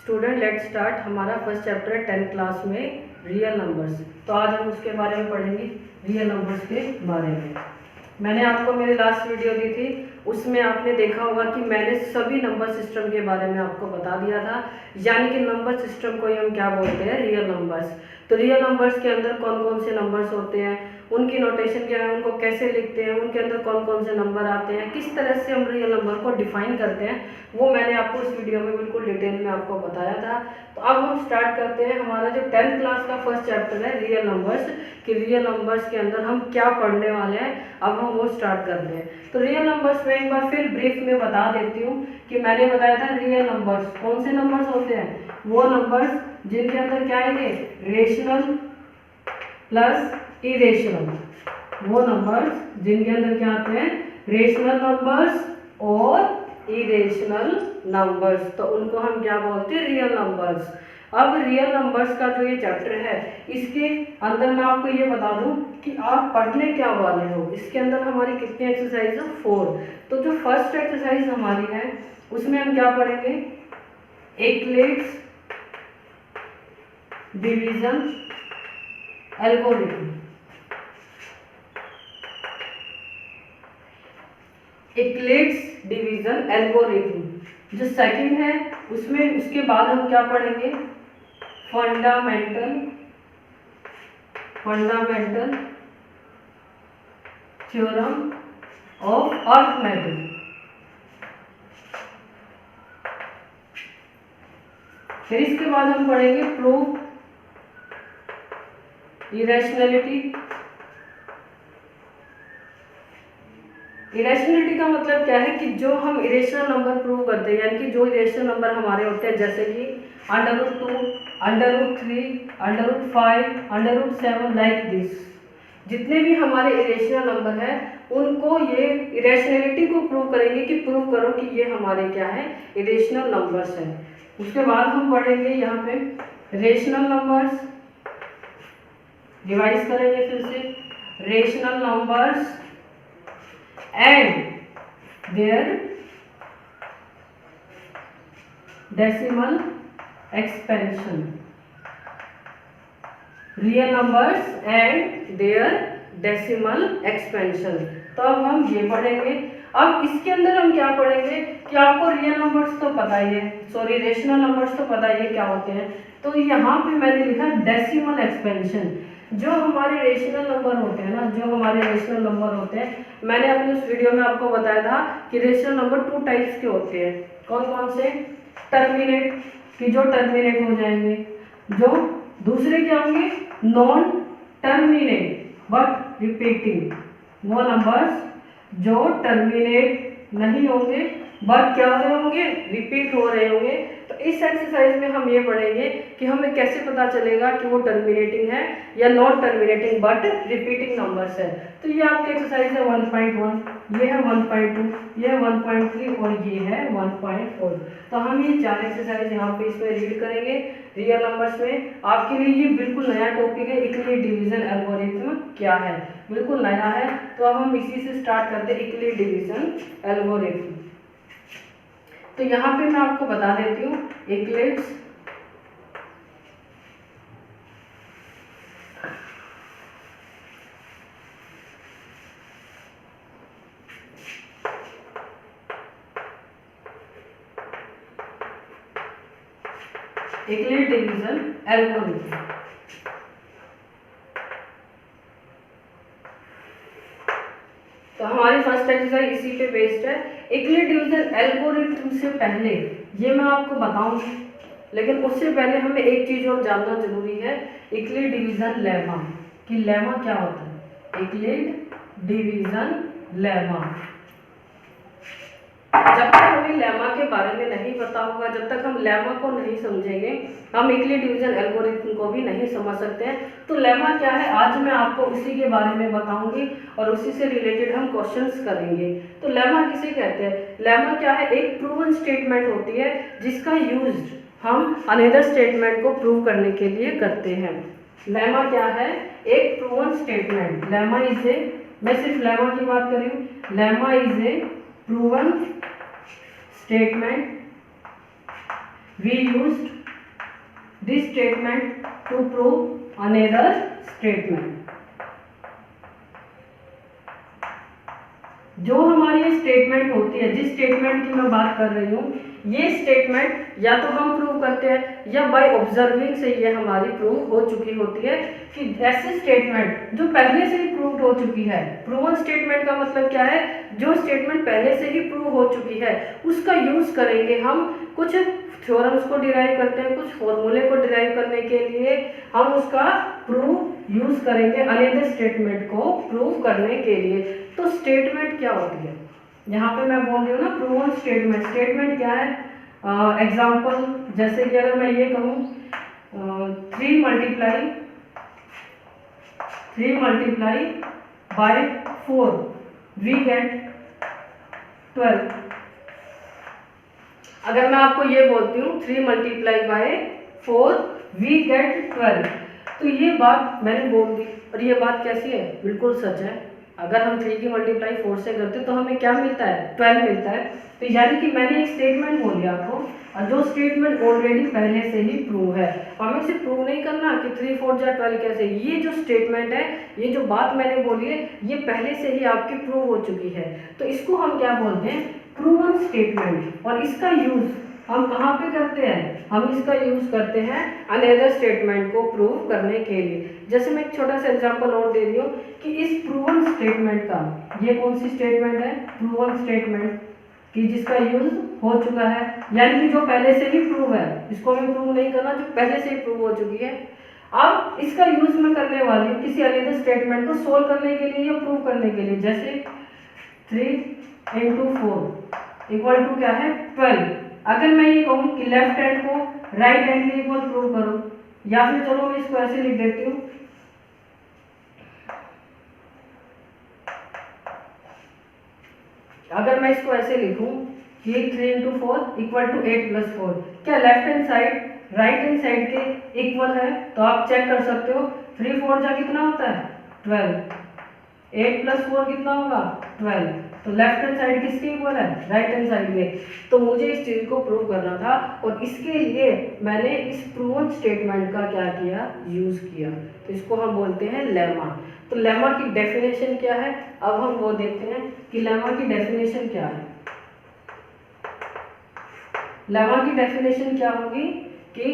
Student let start. हमारा first chapter है 10th class में रियल नंबर्स। तो आज हम उसके बारे में पढ़ेंगे, रियल नंबर्स के बारे में। मैंने आपको मेरी लास्ट वीडियो दी थी, उसमें आपने देखा होगा कि मैंने सभी नंबर सिस्टम के बारे में आपको बता दिया था। यानी कि नंबर सिस्टम को ही हम क्या बोलते हैं, रियल नंबर्स। तो रियल नंबर्स के अंदर कौन कौन से नंबर्स होते हैं, उनकी नोटेशन क्या है, उनको कैसे लिखते हैं, उनके अंदर कौन कौन से नंबर आते हैं, किस तरह से हम रियल नंबर को डिफाइन करते हैं, वो मैंने आपको इस वीडियो में बिल्कुल डिटेल में आपको बताया था। तो अब हम स्टार्ट करते हैं हमारा जो 10th क्लास का फर्स्ट चैप्टर है रियल नंबर्स, कि रियल नंबर्स के अंदर हम क्या पढ़ने वाले हैं। अब हम वो स्टार्ट करते हैं। तो रियल नंबर्स में एक बार फिर ब्रीफ में बता देती हूँ कि मैंने बताया था रियल नंबर्स कौन से नंबर्स होते हैं, वो नंबर्स जिनके अंदर क्या आएंगे, रेशनल प्लस इरेशनल। वो नंबर्स जिनके अंदर क्या आते हैं, रेशनल नंबर्स और इरेशनल नंबर्स, तो उनको हम क्या बोलते हैं, रियल नंबर्स। अब रियल नंबर्स का जो ये चैप्टर है, इसके अंदर मैं आपको ये बता दूं कि आप पढ़ने क्या वाले हो। इसके अंदर हमारी कितनी एक्सरसाइज है, 4। तो जो फर्स्ट एक्सरसाइज हमारी है उसमें हम क्या पढ़ेंगे, Euclid's division algorithm. Euclid's division algorithm जो सेकंड है, उसमें उसके बाद हम क्या पढ़ेंगे, फंडामेंटल थ्योरम ऑफ अर्थमेटिक। फिर इसके बाद हम पढ़ेंगे प्रूफ इरेशनलिटी। इरेशनलिटी का मतलब क्या है कि जो हम इरेशनल नंबर प्रूव करते हैं, यानी कि जो इरेशनल नंबर हमारे होते हैं, जैसे कि √2, √3, √5, √7, लाइक दिस। जितने भी हमारे इरेशनल नंबर हैं उनको ये इरेशनलिटी को प्रूव करेंगे कि प्रूव करो कि ये हमारे क्या है, इरेशनल नंबर्स हैं। उसके बाद हम पढ़ेंगे यहाँ पे रेशनल नंबर्स, रिवाइज करेंगे फिर से, rational numbers and their decimal expansion। Real numbers and their decimal expansion. तो अब हम ये पढ़ेंगे। अब इसके अंदर हम क्या पढ़ेंगे कि आपको रियल नंबर्स तो पता ही है, सॉरी रेशनल नंबर्स तो पता ही है क्या होते हैं। तो यहाँ पे मैंने लिखा डेसिमल एक्सपेंशन। जो हमारे रेशनल नंबर होते हैं ना, जो हमारे रेशनल नंबर होते हैं, मैंने अपने उस वीडियो में आपको बताया था कि रेशनल नंबर 2 टाइप्स के होते हैं। कौन कौन से, टर्मिनेट, कि जो टर्मिनेट हो जाएंगे, जो दूसरे क्या होंगे, नॉन टर्मिनेट बट रिपीटिंग। वो नंबर्स जो टर्मिनेट नहीं होंगे बट क्या हो रहे होंगे, रिपीट हो रहे होंगे। तो इस एक्सरसाइज में हम ये पढ़ेंगे कि हमें कैसे पता चलेगा कि वो टर्मिनेटिंग है या not terminating but repeating numbers है। तो ये आपकी एक्सरसाइज है 1.1, ये है 1.2, ये है 1.3 और ये है 1.4। तो हम ये 4 एक्सरसाइज यहाँ पे इसमें रीड करेंगे रियल नंबर्स में। आपके लिए ये बिल्कुल नया टॉपिक है, यूक्लिड डिवीजन एल्गोरिथम क्या है, बिल्कुल नया है। तो अब हम इसी से स्टार्ट करते हैं, यूक्लिड डिवीजन एल्गोरिथम। तो यहाँ पे मैं आपको बता देती हूँ, यूक्लिड्स यूक्लिड डिवीजन एल्गोरिथम। तो हमारी फर्स्ट एक्सरसाइज इसी पे बेस्ड है। यूक्लिड डिवीजन एल्गोरिथम से पहले ये मैं आपको बताऊंगी, लेकिन उससे पहले हमें एक चीज और जानना जरूरी है, यूक्लिड डिवीजन लेमा, कि लेमा क्या होता है, यूक्लिड डिवीजन लेमा। जब तक हमें लेमा के बारे में नहीं पता होगा, जब तक हम लेमा को नहीं समझेंगे, हम यूक्लिड डिवीजन एल्गोरिथम को भी नहीं समझ सकते हैं। तो लेमा क्या है, आज मैं आपको उसी के बारे में बताऊंगी और उसी से रिलेटेड हम क्वेश्चंस करेंगे। तो लेमा किसे कहते हैं, लेमा क्या है, एक प्रूवन स्टेटमेंट होती है जिसका यूज हम अनदर स्टेटमेंट को प्रूव करने के लिए करते हैं। लेमा क्या है, एक proven statement. Lemma is a, मैं सिर्फ लेमा की बात कर रही हूँ, lemma is a proven statement we used this statement to prove another statement. जो हमारी स्टेटमेंट होती है, जिस स्टेटमेंट की मैं बात कर रही हूँ, ये स्टेटमेंट या तो हम प्रूव करते हैं या बाय ऑब्जर्विंग से ये हमारी प्रूव हो चुकी होती है कि ऐसी स्टेटमेंट जो पहले से ही प्रूव हो चुकी है। प्रूवन स्टेटमेंट का मतलब क्या है? जो स्टेटमेंट पहले से ही प्रूव हो चुकी है उसका यूज करेंगे हम। कुछ थ्योरम्स को डिराइव करते हैं, कुछ फॉर्मूले को डिराइव करने के लिए हम उसका प्रूव यूज करेंगे अनदर स्टेटमेंट को प्रूव करने के लिए। तो स्टेटमेंट क्या होती है? यहाँ पे मैं बोल रही हूँ ना प्रूवन स्टेटमेंट। स्टेटमेंट क्या है? एग्जाम्पल जैसे कि अगर मैं ये कहूँ 3 मल्टीप्लाई बाय 4 वी गेट 12। अगर मैं आपको ये बोलती हूँ 3 मल्टीप्लाई बाय 4 वी गेट 12, तो ये बात मैंने बोल दी और ये बात कैसी है? बिल्कुल सच है। अगर हम 3 की मल्टीप्लाई 4 से करते तो हमें क्या मिलता है? 12 मिलता है। तो यानी कि मैंने एक स्टेटमेंट बोली आपको और जो स्टेटमेंट ऑलरेडी पहले से ही प्रूव है। हमें इसे प्रूव नहीं करना कि 3 4 जा 12 कैसे। ये जो स्टेटमेंट है, ये जो बात मैंने बोली है, ये पहले से ही आपकी प्रूव हो चुकी है। तो इसको हम क्या बोलते हैं? Proven statement. और इसका यूज हम कहाँ पे करते हैं? हम इसका यूज करते हैं अनदर स्टेटमेंट को प्रूव करने के लिए। जैसे मैं एक छोटा सा एग्जांपल और दे रही हूँ कि इस प्रूवन स्टेटमेंट का, ये कौन सी स्टेटमेंट है? प्रूवन स्टेटमेंट कि जिसका यूज हो चुका है, यानी कि जो पहले से ही प्रूव है। इसको हमें प्रूव नहीं करना, जो पहले से ही प्रूव हो चुकी है। अब इसका यूज मैं करने वाली हूँ किसी अनदर स्टेटमेंट को सोल्व करने के लिए या प्रूव करने के लिए। जैसे 3 into 4 इक्वल टू क्या है? 12। अगर मैं ये कहूँ कि लेफ्ट हैंड को राइट हैंड के इक्वल प्रूव करो, या फिर चलो मैं इसको ऐसे लिख देती हूँ, अगर मैं इसको ऐसे लिखूं कि 3 into 4 इक्वल टू 8 plus 4, क्या left hand side right hand side के इक्वल है? तो आप चेक कर सकते हो। 3 4 जा कितना होता है? 12। 8 plus 4 कितना होगा? 12। तो लेफ्ट हैंड साइड किसके इक्वल है? राइट हैंड साइड में। तो मुझे इस चीज को प्रूव करना था और इसके लिए मैंने इस प्रूवन स्टेटमेंट का क्या किया? यूज किया। तो इसको हम बोलते हैं लेमा। तो लेमा की डेफिनेशन क्या है? अब हम वो देखते हैं कि लेमा की डेफिनेशन क्या है। लेमा की डेफिनेशन क्या होगी कि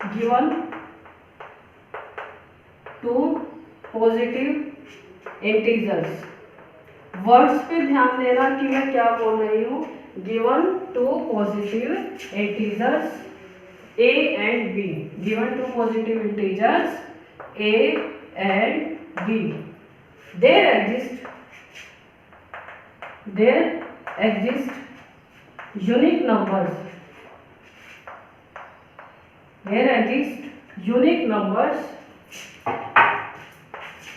गिवन 2 पॉजिटिव इंटीजर्स। वर्ड्स पे ध्यान देना कि मैं क्या बोल रही हूँ। Given 2 positive integers a and b। Given 2 positive integers a and b। there exist unique numbers। there exist unique numbers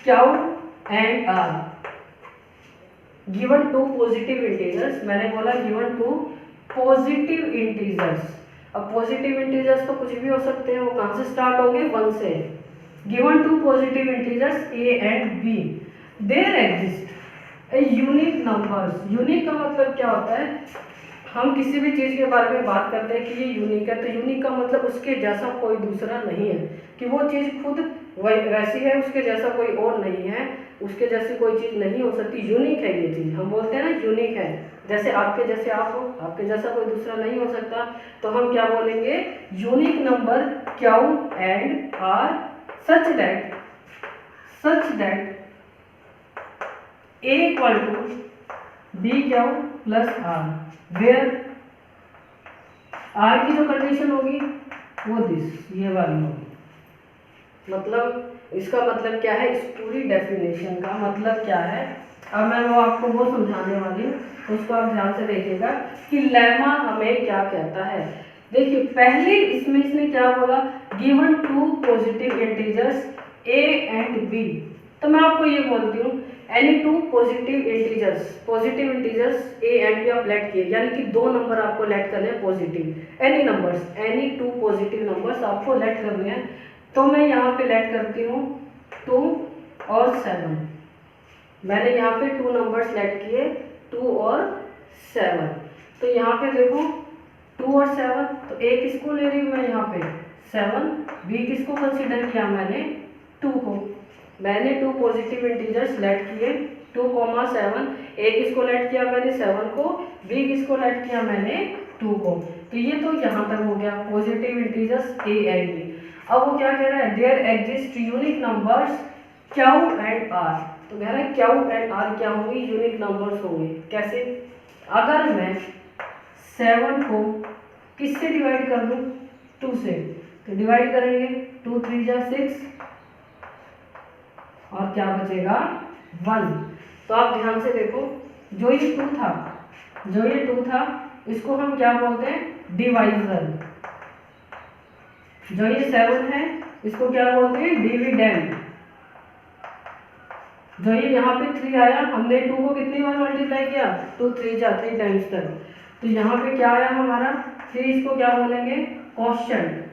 q and r। Given 2 positive integers, मैंने बोला गिवन 2 पॉजिटिव इंटीजर्स। अब पॉजिटिव इंटीजर्स तो कुछ भी हो सकते हैं, वो कहाँ से स्टार्ट होंगे? 1 से। Given 2 positive integers a and b, there exist a unique numbers. Unique का मतलब क्या होता है? हम किसी भी चीज़ के बारे में बात करते हैं कि ये यूनिक है, तो यूनिक का मतलब उसके जैसा कोई दूसरा नहीं है, कि वो चीज़ खुद वैसी है, उसके जैसा कोई और नहीं है, उसके जैसी कोई चीज़ नहीं हो सकती। यूनिक है ये चीज़, हम बोलते हैं ना यूनिक है। जैसे आपके जैसे आप हो, आपके जैसा कोई दूसरा नहीं हो सकता, तो हम क्या बोलेंगे? Unique number q and r such that a equal to b q plus r, where r की जो कंडीशन होगी वो दिस, ये वाली होगी। मतलब इसका मतलब क्या है? इस पूरी डेफिनेशन का मतलब क्या है? अब मैं वो आपको वो समझाने वाली हूँ, तो उसको आप ध्यान से देखिएगा कि लेमा हमें क्या कहता है। देखिए पहले इसमें इसने क्या बोला? Given 2 positive integers a and b। तो मैं आपको ये बोलती हूँ any 2 positive integers a and b आप लेट किए, यानी कि 2 नंबर आपको लेट करने हैं पॉजिटिव। एनी 2 पॉजिटिव नंबर्स आपको लेट करने हैं। तो मैं यहाँ पे लेट करती हूँ 2 और 7। मैंने यहाँ पे 2 नंबर्स लेट किए, 2 और 7। तो यहाँ पे देखो 2 और 7, तो a किसको ले रही हूँ मैं यहाँ पे 7, b किसको कंसीडर किया मैंने 2 को। मैंने 2 पॉजिटिव इंटीजर्स लेट किए 2, 7, a किसको लेट किया मैंने 7 को, b किसको लेट किया मैंने 2 को। तो ये तो यहाँ तक हो गया positive integers a and b। अब वो क्या कह रहा है, there exist unique numbers q and r। तो कह रहा है q एंड r क्या होंगे, यूनिक नंबर्स होंगे। कैसे, अगर मैं 7 को किससे डिवाइड कर दूं 2 से, तो डिवाइड करेंगे 2 3 जा 6 और क्या बचेगा 1। तो आप ध्यान से देखो, जो ये 2 था इसको हम क्या बोलते हैं डिवाइजर। जो ये 7 है इसको क्या बोलते हैं डिविडेंड। जो ये यहाँ पे 3 आया, हमने 2 को कितनी बार मल्टीप्लाई किया 2 3 जा 3 टाइम्स तक, तो यहाँ पे क्या आया हमारा 3, इसको क्या बोलेंगे क्वोशिएंट।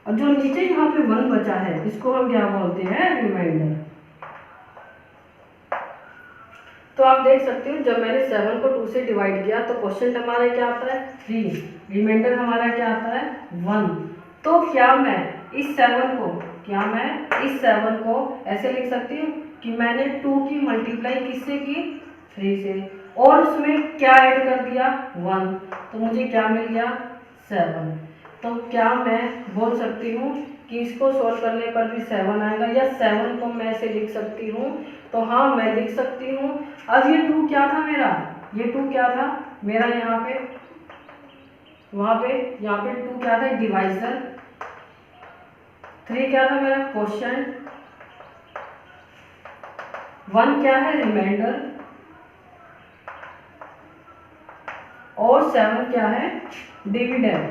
और जो नीचे यहाँ पे 1 बचा है इसको हम क्या बोलते हैं रिमाइंडर। तो आप देख सकते हो जब मैंने 7 को 2 से डिवाइड किया तो क्वोशिएंट हमारा क्या आता है 3, रिमाइंडर हमारा क्या आता है 1। तो क्या मैं इस 7 को ऐसे लिख सकती हूँ कि मैंने 2 की मल्टीप्लाई किससे की 3 से, और उसमें क्या ऐड कर दिया 1, तो मुझे क्या मिल गया 7। तो क्या मैं बोल सकती हूँ कि इसको सॉल्व करने पर भी 7 आएगा, या 7 को मैं ऐसे लिख सकती हूँ, तो हाँ मैं लिख सकती हूँ। अब ये 2 क्या था मेरा, ये 2 क्या था मेरा यहाँ पे, यहाँ पे 2 क्या था डिवाइजर, 3 क्या था मेरा क्वोशिएंट, 1 क्या है रिमाइंडर, और 7 क्या है डिविडेंड।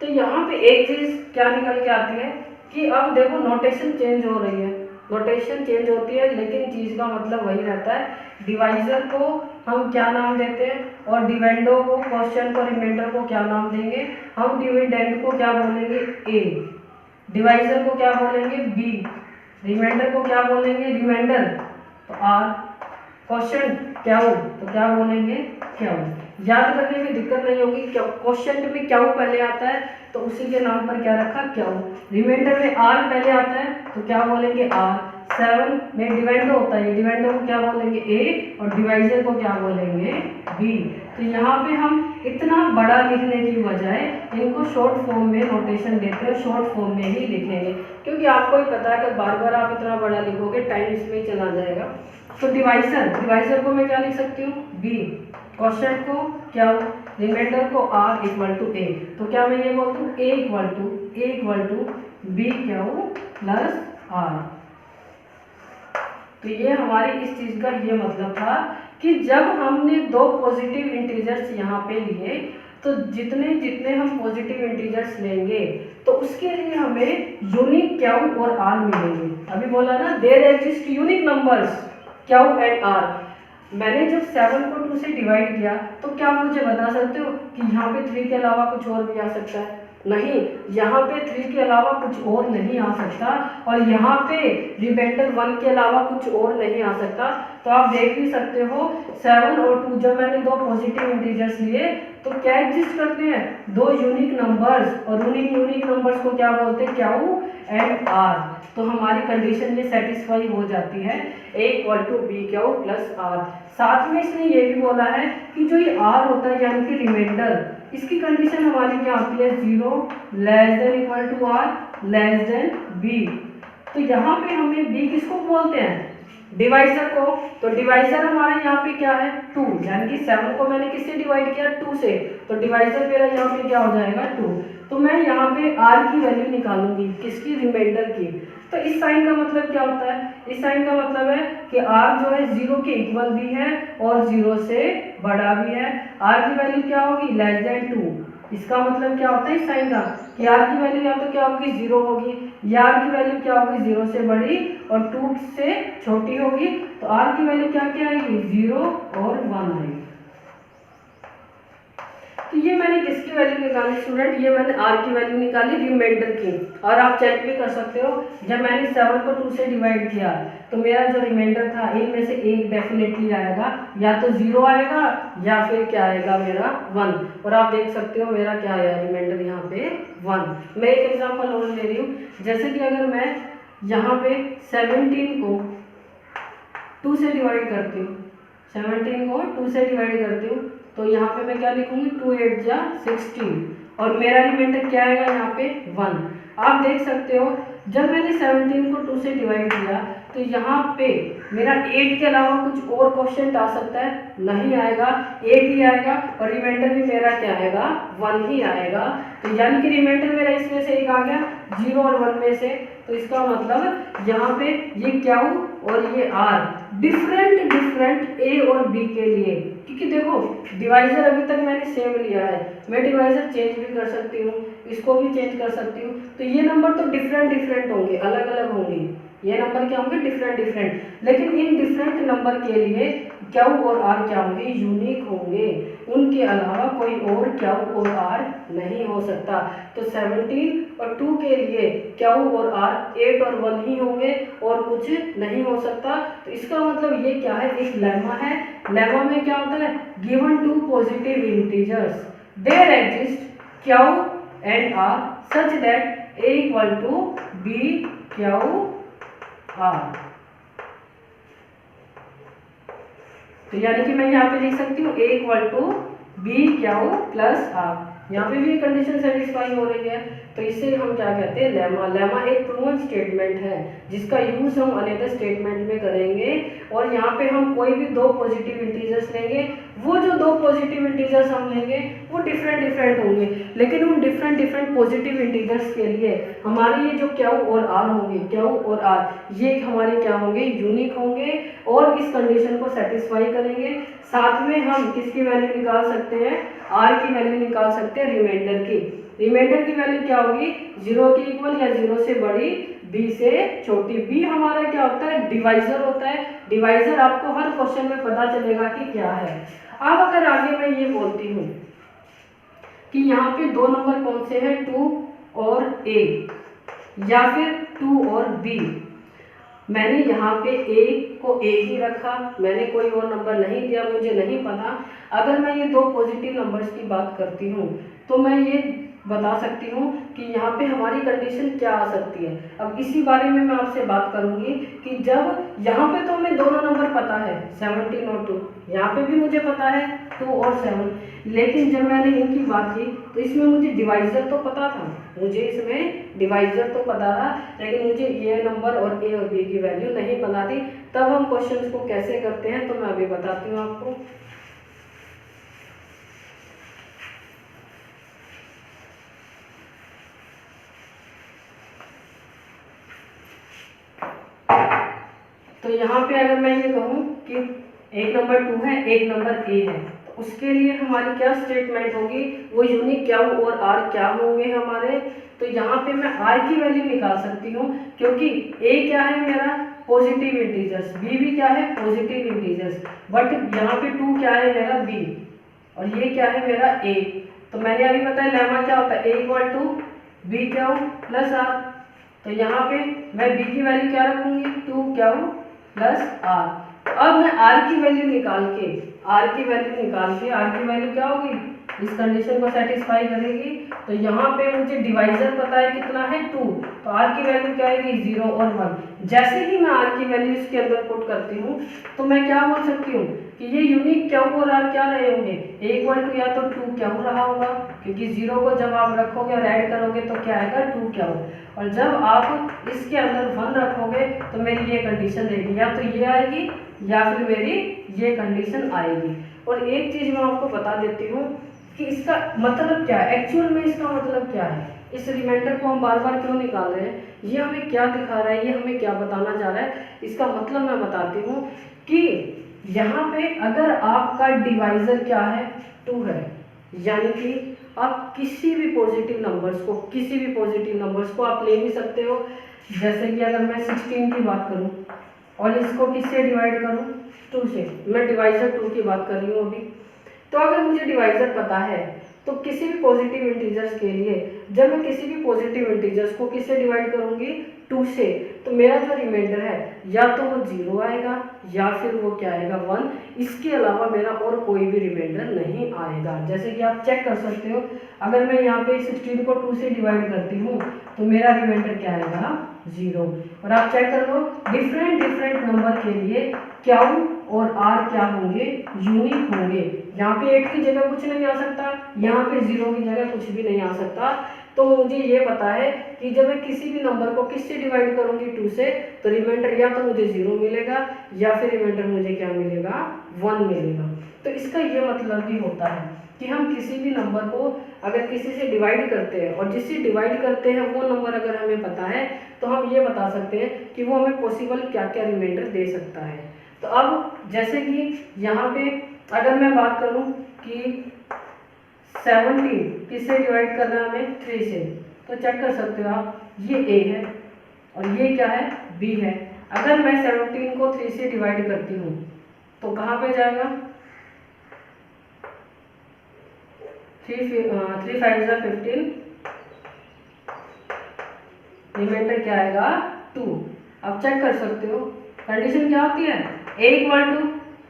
तो यहाँ पे एक चीज क्या निकल के आती है कि अब देखो नोटेशन चेंज हो रही है, नोटेशन चेंज होती है लेकिन चीज का मतलब वही रहता है। डिवाइजर को हम क्या नाम देते हैं, और डिविडेंड को क्वोशिएंट को रिमाइंडर को क्या नाम देंगे, हम डिविडेंड को क्या बोलेंगे a, डिवाइजर को क्या बोलेंगे b, रिमाइंडर को क्या बोलेंगे रिमाइंडर तो r, क्वोशिएंट क्या हो तो क्या बोलेंगे क्या हो। याद करने में दिक्कत नहीं होगी, क्वोशिएंट में क्या पहले आता है तो उसी के नाम पर क्या रखा क्या, रिमाइंडर में r पहले आता है तो क्या बोलेंगे r, 7 में डिवाइडर होता है, डिवाइडर को क्या बोलेंगे a और डिवाइजर को क्या बोलेंगे b। तो यहाँ पे हम इतना बड़ा लिखने की बजाय इनको शॉर्ट फॉर्म में नोटेशन देते हैं, शॉर्ट फॉर्म में ही लिखेंगे, क्योंकि आपको ही पता है कि बार बार आप इतना बड़ा लिखोगे टाइम इसमें ही चला जाएगा। तो डिवाइजर को मैं क्या लिख सकती हूँ b, क्वोशिएंट को क्या रिमाइंडर को r इक्वल टू a। तो क्या मैं ये बोलता हूँ a इक्वल टू b क्या हो प्लस r। तो ये हमारी इस चीज का ये मतलब था कि जब हमने 2 पॉजिटिव इंटीजर्स यहाँ पे लिए तो जितने जितने हम पॉजिटिव इंटीजर्स लेंगे तो उसके लिए हमें यूनिक क्यू और आर मिलेंगे। अभी बोला ना there exist unique numbers q and r. मैंने जब 7 को 2 से डिवाइड किया तो क्या मुझे बता सकते हो कि यहाँ पे 3 के अलावा कुछ और भी आ सकता है? नहीं, यहाँ पे 3 के अलावा कुछ और नहीं आ सकता, और यहाँ पे रिमाइंडर 1 के अलावा कुछ और नहीं आ सकता। तो आप देख भी सकते हो 7 और 2 जब मैंने 2 पॉजिटिव इंटीजर्स लिए तो क्या एग्जिस्ट करते हैं 2 यूनिक नंबर्स, और उन्हीं यूनिक नंबर्स को क्या बोलते हैं क्यू एंड आर। तो हमारी कंडीशन में सेटिस्फाई हो जाती है a equal to B Q plus r. साथ में इसने ये भी बोला है कि जो ये r होता है यानी कि रिमाइंडर, इसकी कंडीशन हमारी क्या होती है 0 less than equal to r less than b। तो यहाँ पे हमें b किसको बोलते हैं डिवाइजर को। तो डिवाइजर हमारा यहाँ पे क्या है 2, यानी कि 7 को मैंने किससे डिवाइड किया 2 से, तो डिवाइजर मेरा यहाँ पे क्या हो जाएगा 2। तो मैं यहाँ पे r की वैल्यू निकालूंगी किसकी रिमाइंडर की। तो इस साइन का मतलब क्या होता है, इस साइन का मतलब है कि r जो है 0 के इक्वल भी है और 0 से बड़ा भी है। r की वैल्यू क्या होगी लेस देन 2। इसका मतलब क्या होता है इस साइन का कि r की वैल्यू या तो क्या होगी 0 होगी, या r की वैल्यू क्या होगी 0 से बड़ी और 2 से छोटी होगी। तो r की वैल्यू क्या क्या आएगी 0 और 1 आएगी। तो ये मैंने किसकी वैल्यू निकाली स्टूडेंट, ये मैंने r की वैल्यू निकाली रिमाइंडर की। और आप चेक भी कर सकते हो, जब मैंने 7 को 2 से डिवाइड किया तो मेरा जो रिमाइंडर था इनमें से एक डेफिनेटली आएगा, या तो 0 आएगा या फिर क्या आएगा मेरा 1। और आप देख सकते हो मेरा क्या आया रिमाइंडर यहाँ पे 1। मैं एक एग्जांपल और ले रही हूँ, जैसे कि अगर मैं यहाँ पे 17 को 2 से डिवाइड करती हूँ, 17 को 2 से डिवाइड करती हूँ, तो यहाँ पे मैं क्या लिखूंगी 2 8 जा 16 और मेरा रिमाइंडर क्या आएगा यहाँ पे 1। आप देख सकते हो जब मैंने 17 को 2 से डिवाइड किया तो यहाँ पे मेरा 8 के अलावा कुछ और क्वेश्चन आ सकता है, नहीं आएगा, 8 ही आएगा और रिमाइंडर भी मेरा क्या आएगा 1 ही आएगा। तो यानी कि रिमाइंडर मेरा इसमें से एक आ गया 0 और 1 में से, तो इसका मतलब यहाँ पे ये क्या और ये r डिफरेंट ए और बी के लिए, क्योंकि देखो डिवाइजर अभी तक मैंने सेम लिया है, मैं डिवाइजर चेंज भी कर सकती हूँ, इसको भी चेंज कर सकती हूँ, तो ये नंबर तो डिफरेंट होंगे, अलग अलग होंगे, ये नंबर क्या होंगे डिफरेंट, लेकिन इन डिफरेंट नंबर के लिए क्या और r क्या होंगे यूनिक होंगे, उनके अलावा कोई और क्या और r नहीं हो सकता। तो 17 और 2 के लिए क्या और r 8 और 1 ही होंगे और कुछ नहीं हो सकता। तो इसका मतलब ये क्या है, एक लेमा है, लेमा में क्या होता है, given two positive integers there exist q and r such that a equal to b q r। तो यानी कि मैं यहाँ पे लिख सकती हूँ a equal to B Q plus r, यहाँ पे भी कंडीशन सेटिस्फाई हो रही है, तो इससे हम क्या कहते हैं लेमा। लेमा एक प्रूवन स्टेटमेंट है जिसका यूज हम अनदर स्टेटमेंट में करेंगे, और यहाँ पे हम कोई भी दो पॉजिटिव इंटीजर्स लेंगे, वो जो दो पॉजिटिव इंटीजर्स हम लेंगे वो डिफरेंट होंगे, लेकिन उन डिफरेंट पॉजिटिव इंटीजर्स के लिए हमारे ये जो क्यू और आर होंगे, क्यू और आर ये हमारे क्या होंगे यूनिक होंगे और इस कंडीशन को सेटिस्फाई करेंगे। साथ में हम किसकी वैल्यू निकाल सकते हैं, आर की वैल्यू निकाल सकते हैं रिमाइंडर की। रिमाइंडर की वैल्यू क्या होगी 0 के इक्वल या 0 से बड़ी b से छोटी। b हमारा क्या होता है डिवाइजर होता है, डिवाइजर आपको हर क्वेश्चन में पता चलेगा कि क्या है। अब अगर आगे मैं ये बोलती हूँ कि यहाँ पे दो नंबर कौन से हैं 2 और a या फिर 2 और b, मैंने यहाँ पे a को a ही रखा, मैंने कोई और नंबर नहीं दिया, मुझे नहीं पता। अगर मैं ये दो पॉजिटिव नंबर्स की बात करती हूँ तो मैं ये बता सकती हूँ कि यहाँ पे हमारी कंडीशन क्या आ सकती है। अब इसी बारे में मैं आपसे बात करूँगी कि जब यहाँ पे तो हमें दोनों नंबर पता है 17 और 2, यहाँ पे भी मुझे पता है 2 और 7, लेकिन जब मैंने इनकी बात की तो इसमें मुझे डिवाइजर तो पता था, मुझे इसमें डिवाइजर तो पता था, लेकिन मुझे ये नंबर और ए और बी की वैल्यू नहीं पता थी। तब हम क्वेश्चन को कैसे करते हैं तो मैं अभी बताती हूँ आपको। तो यहाँ पे अगर मैं ये कहूँ कि एक नंबर 2 है, एक नंबर ए है, तो उसके लिए हमारी क्या स्टेटमेंट होगी, वो यूनिक क्या और आर क्या होंगे हमारे। तो यहाँ पे मैं आर की वैल्यू निकाल सकती हूँ क्योंकि ए क्या है मेरा पॉजिटिव इंटीजर्स, बी भी क्या है पॉजिटिव इंटीजर्स, बट यहाँ पे 2 क्या है मेरा बी और ये क्या है मेरा ए। तो मैंने अभी बताया लेमा क्या होता है, A equal to B Q plus R. तो यहाँ पे मैं बी की वैल्यू क्या रखूंगी 2 क्यू प्लस आर। अब मैं आर की वैल्यू निकाल के आर की वैल्यू क्या होगी, इस कंडीशन को सेटिस्फाई करेगी। तो यहाँ पे मुझे डिवाइजर पता है कितना है 2, तो आर की वैल्यू क्या आएगी 0 और 1। जैसे ही मैं आर की वैल्यू इसके अंदर पुट करती हूँ तो मैं क्या बोल सकती हूँ कि ये यूनिक क्यू और आर क्या रहे होंगे, ए इक्वल टू या तो 2 क्यू रहा होगा, क्योंकि 0 को जब आप रखोगे और ऐड करोगे तो क्या आएगा 2 क्यू, और जब आप इसके अंदर 1 रखोगे तो मेरी ये कंडीशन रहेगी, या तो ये आएगी या फिर मेरी ये कंडीशन आएगी। और एक चीज़ मैं आपको बता देती हूँ कि इसका मतलब क्या है, एक्चुअल में इसका मतलब क्या है, इस रिमाइंडर को हम बार बार क्यों निकाल रहे हैं, ये हमें क्या दिखा रहा है, ये हमें क्या बताना चाह रहा है। इसका मतलब मैं बताती हूँ कि यहाँ पे अगर आपका डिवाइजर क्या है 2 है, यानी कि आप किसी भी पॉजिटिव नंबर्स को आप ले भी सकते हो। जैसे कि अगर मैं 16 की बात करूं और इसको किससे डिवाइड करूं 2 से, मैं डिवाइजर 2 की बात कर रही हूँ अभी। तो अगर मुझे डिवाइजर पता है तो किसी भी पॉजिटिव इंटीजर्स के लिए जब मैं किसी भी पॉजिटिव इंटीजर्स को किससे डिवाइड करूंगी 2 से, तो मेरा जो रिमाइंडर है या तो वो 0 आएगा या फिर वो क्या आएगा 1। इसके अलावा मेरा और कोई भी रिमाइंडर नहीं आएगा। जैसे कि आप चेक कर सकते हो, अगर मैं यहाँ पे 16 को 2 से डिवाइड करती हूँ तो मेरा रिमाइंडर क्या आएगा 0। और आप चेक कर लो डिफरेंट डिफरेंट नंबर के लिए क्यू और आर क्या होंगे, यूनिक होंगे। यहाँ पे 8 की जगह कुछ नहीं आ सकता, यहाँ पे 0 की जगह कुछ भी नहीं आ सकता। तो मुझे ये पता है कि जब मैं किसी भी नंबर को किससे डिवाइड करूंगी 2 से, तो रिमाइंडर या तो मुझे 0 मिलेगा या फिर रिमाइंडर मुझे क्या मिलेगा 1 मिलेगा। तो इसका ये मतलब भी होता है कि हम किसी भी नंबर को अगर किसी से डिवाइड करते हैं और जिससे डिवाइड करते हैं वो नंबर अगर हमें पता है तो हम ये बता सकते हैं कि वो हमें पॉसिबल क्या क्या रिमाइंडर दे सकता है। तो अब जैसे कि यहाँ पे अगर मैं बात करूँ कि 17 किससे डिवाइड करना है हमें 3 से, तो चेक कर सकते हो आप, ये A है और ये क्या है B है। अगर मैं 17 को 3 से डिवाइड करती हूँ तो कहाँ पे जाएगा 3 5 जा 15, रिमाइंडर क्या आएगा 2। अब चेक कर सकते हो कंडीशन क्या होती है, A इक्वल टू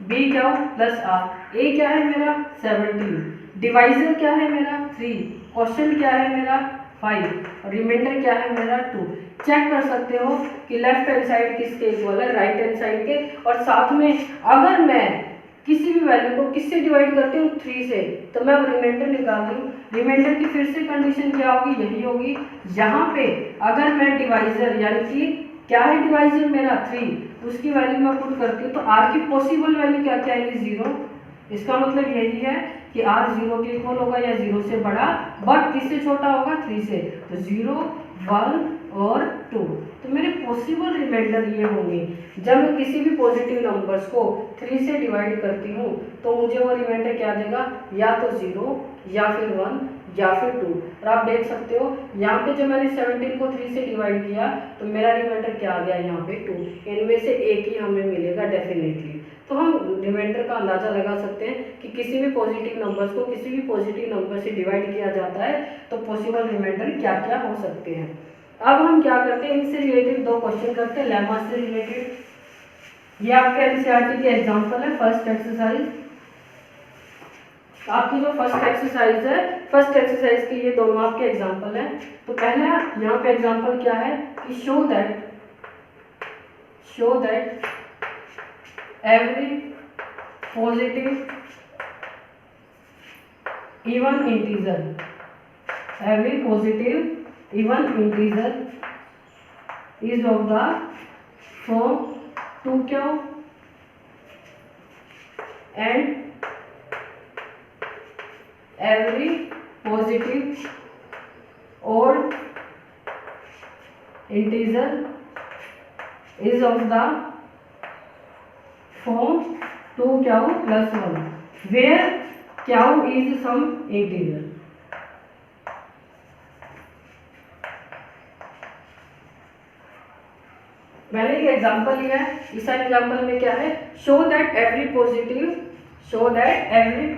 B क्या हो प्लस R। A क्या है मेरा 17, डिवाइजर क्या है मेरा 3, क्वेश्चन क्या है मेरा 5 और रिमाइंडर क्या है मेरा 2। चेक कर सकते हो कि लेफ्ट हैंड साइड किसके इक्वल है, राइट हैंड साइड के। और साथ में अगर मैं किसी भी वैल्यू को किससे डिवाइड करती हूँ 3 से, तो मैं रिमाइंडर निकालती हूँ। रिमाइंडर की फिर से कंडीशन क्या होगी, यही होगी। यहाँ पे अगर मैं डिवाइजर यानी कि क्या है डिवाइजर मेरा 3, उसकी वैल्यू मैं पुट करती हूँ तो आर की पॉसिबल वैल्यू क्या क्या आएगी 0। इसका मतलब यही है कि r 0 के इक्वल होगा या 0 से बड़ा, बट किससे छोटा होगा 3 से। तो 0 1 और 2, तो मेरे पॉसिबल रिमाइंडर ये होंगे। जब मैं किसी भी पॉजिटिव नंबर्स को 3 से डिवाइड करती हूँ तो मुझे वो रिमाइंडर क्या देगा, या तो 0 या फिर 1 या फिर 2। और आप देख सकते हो यहाँ पे जब मैंने 17 को 3 से डिवाइड किया तो मेरा रिमाइंडर क्या आ गया यहाँ पे 2। इनमें से एक ही हमें मिलेगा डेफिनेटली। तो हम रिमाइंडर का अंदाजा लगा सकते हैं कि किसी भी पॉजिटिव नंबर्स को किसी भी पॉजिटिव नंबर से डिवाइड किया जाता है तो पॉसिबल रिमाइंडर क्या क्या हो सकते हैं। अब हम क्या करते हैं, इनसे रिलेटेड 2 क्वेश्चन करते हैं, लेमा से रिलेटेड। ये आपके एनसीईआरटी के एग्जाम्पल है। फर्स्ट एक्सरसाइज, आपकी जो फर्स्ट एक्सरसाइज है, फर्स्ट एक्सरसाइज के ये दोनों आपके एग्जाम्पल हैं। तो पहला यहाँ पे एग्जाम्पल क्या है कि show that every positive even integer is of the form 2q and every positive odd integer is of the form 2q plus 1 where q is some integer। मैंने ये एग्जांपल लिया है, इस एग्जांपल में क्या है, show that every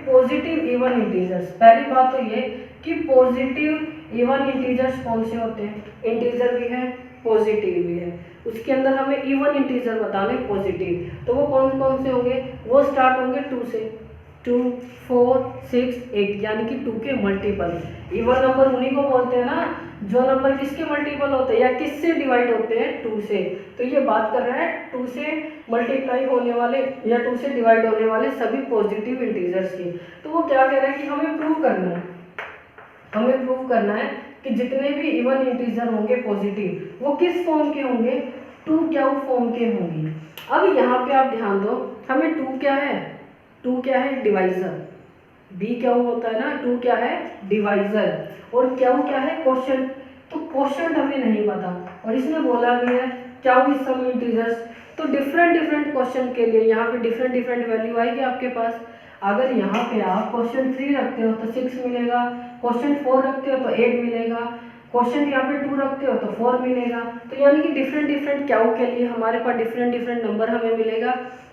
positive even integers. पहली बात तो ये कि पॉजिटिव इवन इंटीजर्स कौन से होते हैं, इंटीजर भी है पॉजिटिव भी है। उसके अंदर हमें इवन इंटीजर बताने पॉजिटिव, तो वो कौन कौन से होंगे, वो स्टार्ट होंगे 2 से, 2 4 6 8 यानी कि 2 के मल्टीपल। इवन नंबर उन्हीं को बोलते हैं ना जो नंबर किसके मल्टीपल होते हैं या किससे डिवाइड होते हैं 2 से। तो ये बात कर रहा है 2 से मल्टीप्लाई होने वाले या 2 से डिवाइड होने वाले सभी पॉजिटिव इंटीजर्स की। तो वो क्या कह रहा है कि हमें प्रूव करना है कि जितने भी इवन इंटीजर होंगे पॉजिटिव वो किस फॉर्म के होंगे, 2q फॉर्म के होंगे। अब यहाँ पे आप ध्यान दो, हमें 2 क्या है डिवाइजर, b क्या होता है ना, 2 क्या है डिवाइजर और q क्या है क्वोशिएंट। तो क्वोशिएंट हमें नहीं पता और इसने बोला भी है q इज सम इंटीजर्स। तो डिफरेंट क्वेश्चन के लिए यहाँ पे डिफरेंट वैल्यू आएगी आपके पास। अगर यहाँ पे आप क्वेश्चन 3 रखते हो तो 6 मिलेगा, क्वेश्चन 4 रखते हो तो 8 मिलेगा, क्वेश्चन यहाँ पे 2 रखते हो तो 4 मिलेगा। तो यानी कि डिफरेंट क्यू के लिए हमारे पास डिफरेंट नंबर हमें मिलेगा।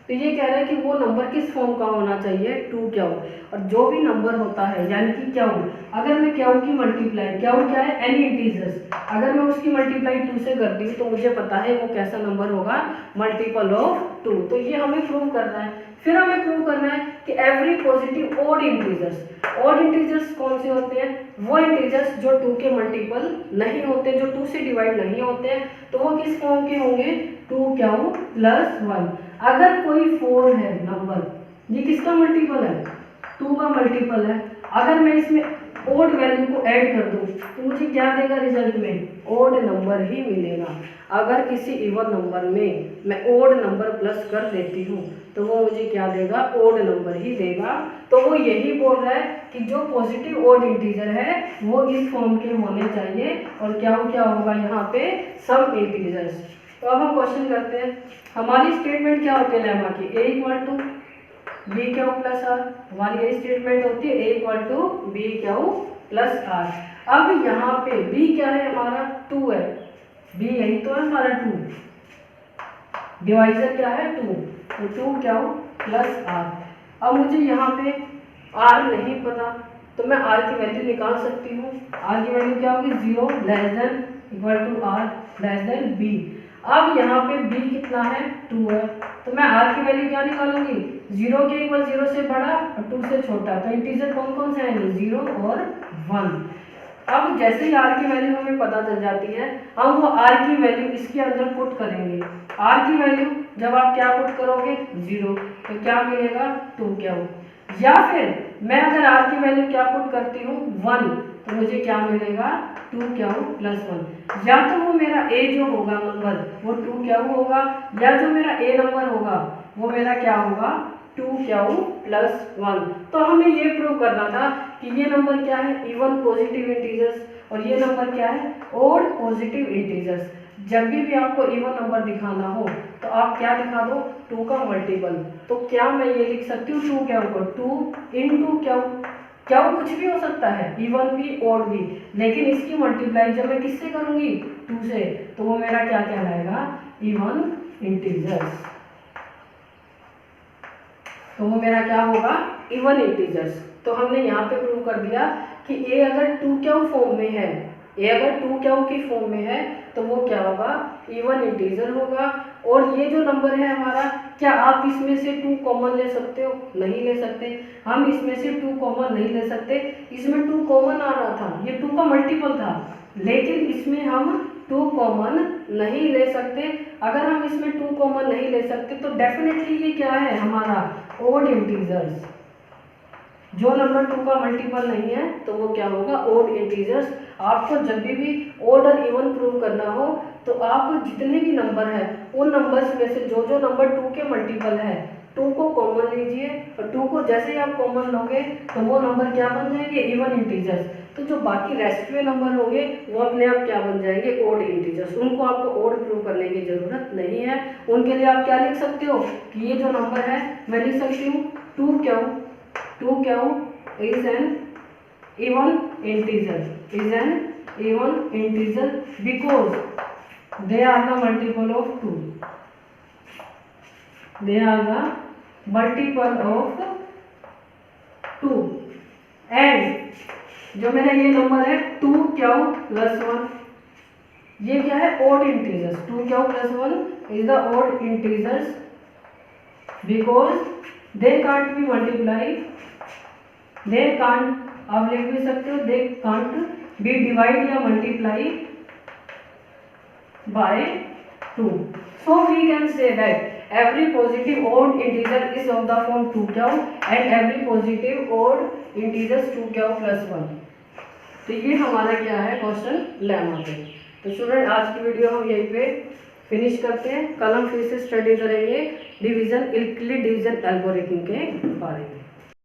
तो ये कह रहा है कि वो नंबर किस फॉर्म का होना चाहिए, टू क्यू। और जो भी नंबर होता है यानी कि क्यू, अगर मैं क्यू की मल्टीप्लाई, क्यू क्या है एनी इंटीजर्स, अगर मैं उसकी मल्टीप्लाई 2 से करती हूँ तो मुझे पता है वो कैसा नंबर होगा, मल्टीपल ऑफ 2। तो ये हमें प्रूव करना है। फिर हमें प्रूव करना है कि every positive odd integers, odd integers कौन से होते हैं, वो इंटीजर्स जो 2 के मल्टीपल नहीं होते, जो 2 से डिवाइड नहीं होते हैं, तो वो किस फॉर्म के होंगे, 2q + 1। अगर कोई 4 है नंबर, ये किसका मल्टीपल है, 2 का मल्टीपल है, अगर मैं इसमें ओड वैल्यू को ऐड कर दूं तो मुझे क्या देगा, रिजल्ट में ओड नंबर ही मिलेगा। अगर किसी इवन नंबर में मैं ओड नंबर प्लस कर देती हूँ तो वो मुझे क्या देगा, ओड नंबर ही देगा। तो वो यही बोल रहा है कि जो पॉजिटिव ओड इंटीजर है वो इस फॉर्म के होने चाहिए, और क्या होगा यहाँ पे, सम इंटीजर्स। तो अब हम क्वेश्चन करते हैं, हमारी स्टेटमेंट क्या होती है लेमा की, a = b क्यू + r, हमारी यही स्टेटमेंट होती है a = b क्यू + r। अब यहाँ पे b क्या है हमारा, 2 है, b यही तो है हमारा 2, डिवाइजर क्या है 2, तो 2q + r। अब मुझे यहाँ पे r नहीं पता तो मैं r की वैल्यू निकाल सकती हूँ। r की वैल्यू क्या होगी, 0 ≤ r > b। अब यहाँ पे b कितना है, 2 है, तो मैं r की वैल्यू क्या निकालूंगी, 0 के इक्वल 0 से बड़ा और 2 से छोटा। तो इंटीजर कौन कौन से आएंगे, 0 और 1। अब जैसे ही r की वैल्यू हमें पता चल जाती है, हम वो r की वैल्यू इसके अंदर पुट करेंगे। r की वैल्यू जब आप क्या पुट करोगे, 0, तो क्या मिलेगा, 2q। या फिर मैं अगर r की वैल्यू क्या पुट करती हूँ, 1, तो मुझे क्या मिलेगा, 2q + 1। या तो वो मेरा a जो होगा नंबर वो 2q होगा, या जो मेरा a नंबर होगा वो मेरा क्या होगा, 2q + 1। तो हमें ये प्रूव करना था कि ये नंबर क्या है, इवन पॉजिटिव इंटीजर्स, और ये नंबर क्या है, ओड पॉजिटिव इंटीजर्स। जब भी आपको इवन नंबर दिखाना हो तो आप क्या दिखा दो, 2 का मल्टीपल। तो क्या मैं ये लिख सकती हूँ, 2q को 2 × q, क्या वो कुछ भी हो सकता है, इवन भी ओड भी, लेकिन इसकी मल्टीप्लाई जब मैं किससे करूंगी, 2 से, तो वो मेरा क्या कहलाएगा, इवन इंटीजर्स। तो वो मेरा क्या होगा, इवन इंटीजर्स। तो हमने यहाँ पे प्रूव कर दिया कि a अगर 2q फॉर्म में है, a अगर 2q की फॉर्म में है तो वो क्या होगा, इवन इंटीजर होगा। और ये जो नंबर है हमारा, क्या आप इसमें से 2 कॉमन ले सकते हो, नहीं ले सकते। हम इसमें से 2 कॉमन नहीं ले सकते, इसमें 2 कॉमन आ रहा था, ये 2 का मल्टीपल था, लेकिन इसमें हम 2 कॉमन नहीं ले सकते। अगर हम इसमें 2 कॉमन नहीं ले सकते तो डेफिनेटली ये क्या है हमारा, ओड इंटीजर्स। जो नंबर 2 का मल्टीपल नहीं है तो वो क्या होगा, ओड इंटीजर्स। आपको जब भी ओड और इवन प्रूव करना हो तो आप जितने भी नंबर है उन नंबर्स में से जो नंबर 2 के मल्टीपल है, 2 को कॉमन लीजिए, और 2 को जैसे ही आप कॉमन लोगे तो वो नंबर क्या बन जाएंगे, इवन इंटीजर्स। तो जो बाकी रेस्ट के नंबर होंगे वो अपने आप क्या बन जाएंगे, ओड इंटीजर्स। उनको आपको ओड प्रूव करने की जरूरत नहीं है। उनके लिए आप क्या लिख सकते हो कि ये जो नंबर है मैं लिख सकती हूँ 2q is an even integer, because they are the multiple of 2. They are the multiple of 2. And जो मेरा ये नंबर है 2q + 1, ये क्या है, odd integers। 2q + 1 is the odd integers because they can't be multiplied, they can't, आप लिख भी सकते हो, they can't be divide या multiply by 2. So we can say that every positive odd integer is of the form 2q and every positive odd integer 2q + 1. तो ये हमारा क्या है, क्वेश्चन लेमा पे। तो स्टूडेंट आज की वीडियो हम यहीं पे फिनिश करते हैं। कल हम फिर से स्टडी करेंगे डिवीजन, यूक्लिड डिवीजन एल्गोरिथम के बारे में।